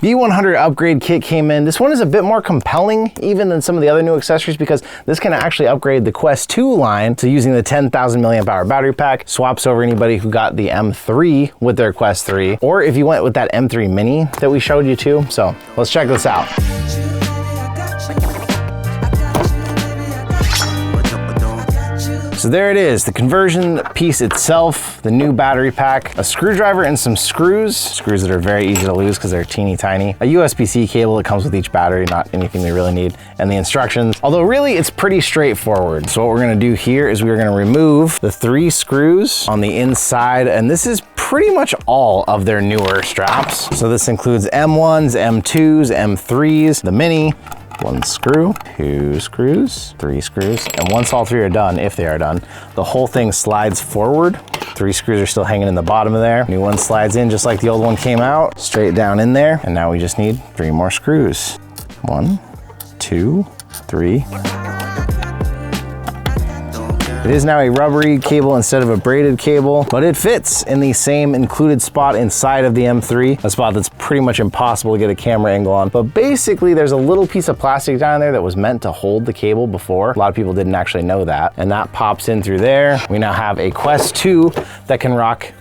B100 upgrade kit came in. This one is a bit more compelling even than some of the other new accessories because this can actually upgrade the Quest 2 line to using the 10,000 milliamp hour battery pack. Swaps over anybody who got the M3 with their Quest 3, or if you went with that M3 Mini that we showed you too. So let's check this out. So there it is, the conversion piece itself, the new battery pack, a screwdriver and some screws that are very easy to lose because they're teeny tiny, a USB-C cable that comes with each battery, not anything we really need, and the instructions. Although really it's pretty straightforward. So what we're gonna do here is we're gonna remove the 3 screws on the inside, and this is pretty much all of their newer straps. So this includes M1s, M2s, M3s, the Mini, 1 screw, 2 screws, 3 screws, and once all 3 are done, if they are done, the whole thing slides forward. 3 screws are still hanging in the bottom of there. New one slides in just like the old one came out, straight down in there, and now we just need 3 more screws. 1, 2, 3. It is now a rubbery cable instead of a braided cable, but it fits in the same included spot inside of the M3, a spot that's pretty much impossible to get a camera angle on. But basically there's a little piece of plastic down there that was meant to hold the cable before. A lot of people didn't actually know that. And that pops in through there. We now have a Quest 2 that can rock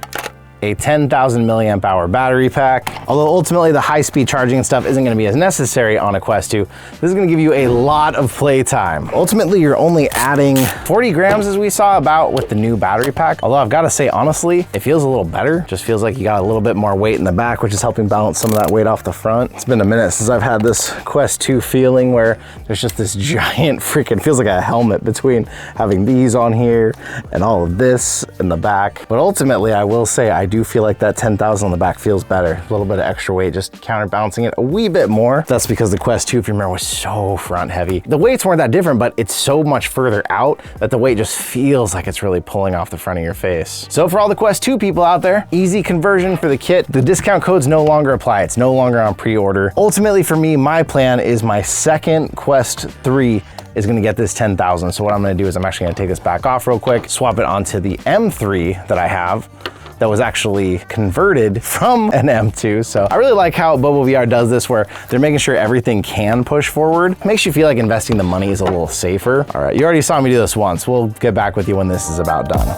a 10,000 milliamp hour battery pack. Although ultimately the high-speed charging and stuff isn't gonna be as necessary on a Quest 2, this is gonna give you a lot of play time. Ultimately, you're only adding 40 grams as we saw about with the new battery pack. Although I've gotta say, honestly, it feels a little better. Just feels like you got a little bit more weight in the back, which is helping balance some of that weight off the front. It's been a minute since I've had this Quest 2 feeling where there's just this giant freaking, feels like a helmet between having these on here and all of this in the back. But ultimately, I will say, I do feel like that 10,000 on the back feels better. A little bit of extra weight, just counterbalancing it a wee bit more. That's because the Quest 2, if you remember, was so front heavy. The weights weren't that different, but it's so much further out that the weight just feels like it's really pulling off the front of your face. So for all the Quest 2 people out there, easy conversion for the kit. The discount codes no longer apply. It's no longer on pre-order. Ultimately for me, my plan is my second Quest 3 is gonna get this 10,000. So what I'm gonna do is I'm actually gonna take this back off real quick, swap it onto the M3 that I have, that was actually converted from an M2. So I really like how BoboVR does this, where they're making sure everything can push forward. Makes you feel like investing the money is a little safer. All right, you already saw me do this once. We'll get back with you when this is about done.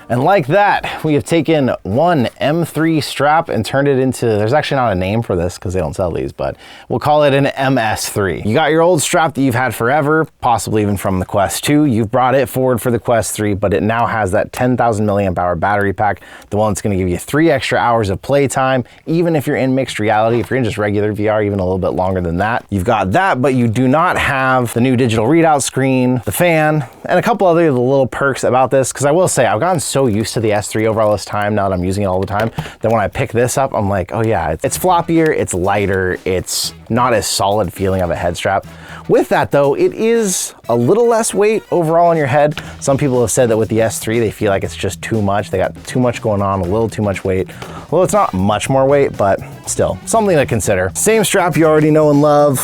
And like that, we have taken one M3 strap and turned it into, there's actually not a name for this because they don't sell these, but we'll call it an MS3. You got your old strap that you've had forever, possibly even from the Quest 2. You've brought it forward for the Quest 3, but it now has that 10,000 milliamp hour battery pack, the one that's gonna give you 3 extra hours of playtime, even if you're in mixed reality. If you're in just regular VR, even a little bit longer than that. You've got that, but you do not have the new digital readout screen, the fan, and a couple other little perks about this, because I will say, I've gotten so used to the S3 over all this time, now that I'm using it all the time, that when I pick this up, I'm like, oh yeah, it's floppier, it's lighter, it's not as solid feeling of a head strap. With that though, it is a little less weight overall on your head. Some people have said that with the S3, they feel like it's just too much. They got too much going on, a little too much weight. Well, it's not much more weight, but still, something to consider. Same strap you already know and love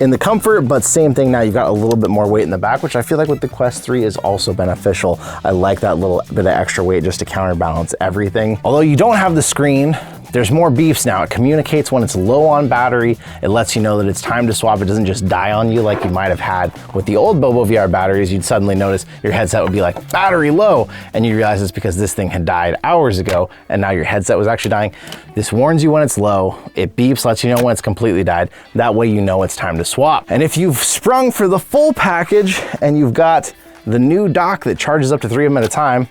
in the comfort, but same thing now, you've got a little bit more weight in the back, which I feel like with the Quest 3 is also beneficial. I like that little bit of extra weight just to counterbalance everything. Although you don't have the screen, there's more beefs now. It communicates when it's low on battery. It lets you know that it's time to swap. It doesn't just die on you like you might have had with the old BoboVR batteries. You'd suddenly notice your headset would be like, battery low, and you realize it's because this thing had died hours ago, and now your headset was actually dying. This warns you when it's low. It beeps, lets you know when it's completely died. That way you know it's time to swap. And if you've sprung for the full package and you've got the new dock that charges up to 3 of them at a time,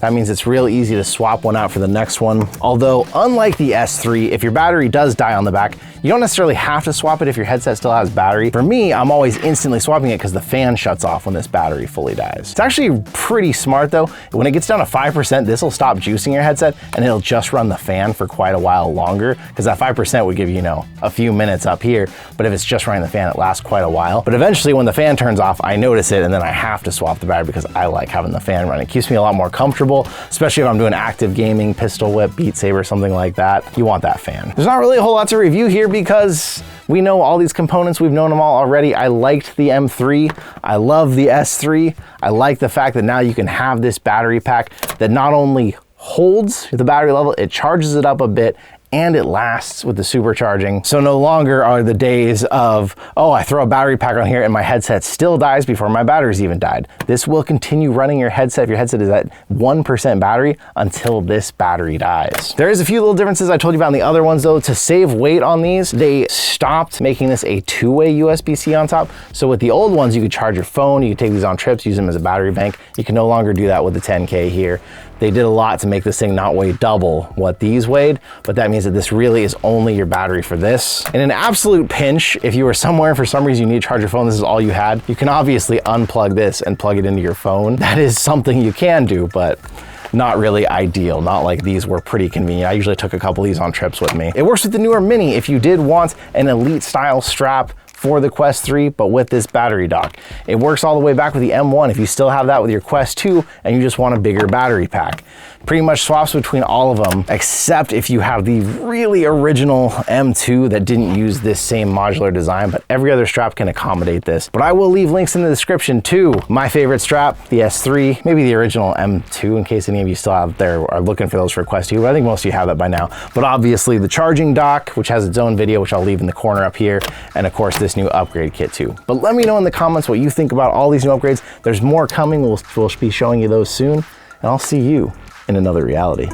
that means it's real easy to swap one out for the next one. Although, unlike the S3, if your battery does die on the back, you don't necessarily have to swap it if your headset still has battery. For me, I'm always instantly swapping it because the fan shuts off when this battery fully dies. It's actually pretty smart though. When it gets down to 5%, this will stop juicing your headset and it'll just run the fan for quite a while longer, because that 5% would give you, a few minutes up here. But if it's just running the fan, it lasts quite a while. But eventually when the fan turns off, I notice it and then I have to swap the battery because I like having the fan run. It keeps me a lot more comfortable, especially if I'm doing active gaming, pistol whip, Beat Saber, something like that. You want that fan. There's not really a whole lot to review here because we know all these components, we've known them all already. I liked the M3, I love the S3. I like the fact that now you can have this battery pack that not only holds the battery level, it charges it up a bit, and it lasts with the supercharging. So no longer are the days of, oh, I throw a battery pack on here and my headset still dies before my battery's even died. This will continue running your headset if your headset is at 1% battery until this battery dies. There is a few little differences I told you about in the other ones though. To save weight on these, they stopped making this a two-way USB-C on top. So with the old ones, you could charge your phone, you could take these on trips, use them as a battery bank. You can no longer do that with the 10K here. They did a lot to make this thing not weigh double what these weighed, but that means that this really is only your battery for this. In an absolute pinch, if you were somewhere for some reason you need to charge your phone, this is all you had, you can obviously unplug this and plug it into your phone. That is something you can do, but not really ideal. Not like these were pretty convenient. I usually took a couple of these on trips with me. It works with the newer Mini if you did want an elite style strap for the Quest 3, but with this battery dock. It works all the way back with the M1 if you still have that with your Quest 2 and you just want a bigger battery pack. Pretty much swaps between all of them, except if you have the really original M2 that didn't use this same modular design, but every other strap can accommodate this. But I will leave links in the description to my favorite strap, the S3, maybe the original M2 in case any of you still out there are looking for those for Quest 2, but I think most of you have that by now. But obviously the charging dock, which has its own video, which I'll leave in the corner up here, and of course this new upgrade kit too. But let me know in the comments what you think about all these new upgrades. There's more coming, we'll be showing you those soon, and I'll see you in another reality.